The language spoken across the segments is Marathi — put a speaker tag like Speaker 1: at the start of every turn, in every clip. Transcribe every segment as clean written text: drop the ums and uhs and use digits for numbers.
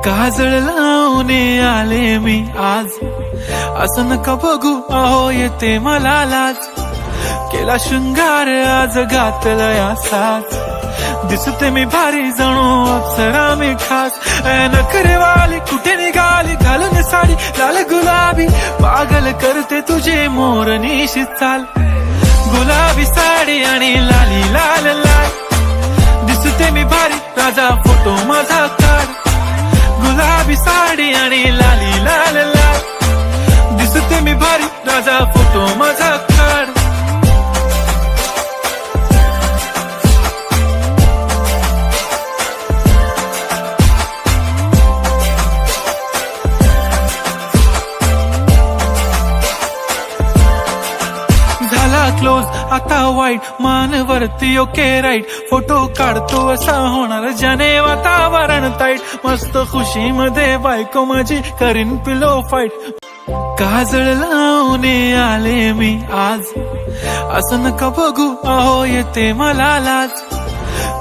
Speaker 1: काजळ लावून आले मी आज, असं नका बघू अहो येते मला लाज. केला शृंगार आज घातला या साज, दिसते मी भारी जणू अप्सरा मी खास. नखरेवाली कुठे निघाली घालून साडी लाल गुलाबी, पागल करते तुझे मोरनीशी चाल. गुलाबी साडी आणि लाली लाल लाल, दिसते मी भारी राजा फोटो माझा काढ. गुलाबी साडी आणि लाली लाल लाल, दिसते मी भारी राजा फोटो माझा काढ. झाला क्लोज आता वाईट, मानवरती ओके राईट. फोटो काढतो असा होणार ज्याने वातावरण ताईट. मस्त खुशी मध्ये बायको माझी करीन पिलो फाईट. काजळ लावून आले मी आज, असं नका बघू अहो येते मला लाज.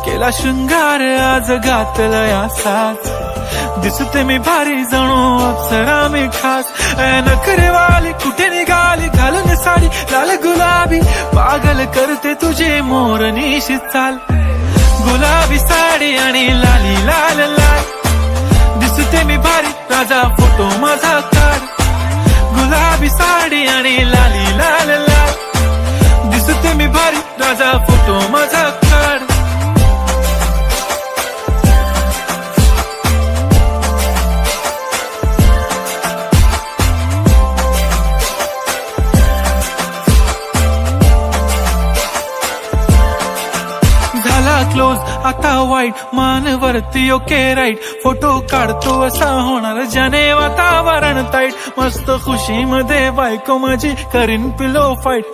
Speaker 1: केला शृंगार आज घातला या साज, दिसते मी भारी जणू अप्सरा मी खास. नखरेवाली कुठे निघाली घालून साडी लाल गुलाबी, पागल करते तुझे मोरनीशी चाल. गुलाबी साडी आणि लाली लाल लाल, दिसते मी भारी राजा फोटो माझा काढ. गुलाबी साडी आणि लाली लाल लाल, दिसते मी भारी राजा फोटो माझा काढ. क्लोज आता वाईट, मानवरती ओके राईट. फोटो काढतो असा होणार ज्याने वातावरण ताईट. मस्त खुशी मध्ये बायको माझी करीन पिलो फाईट.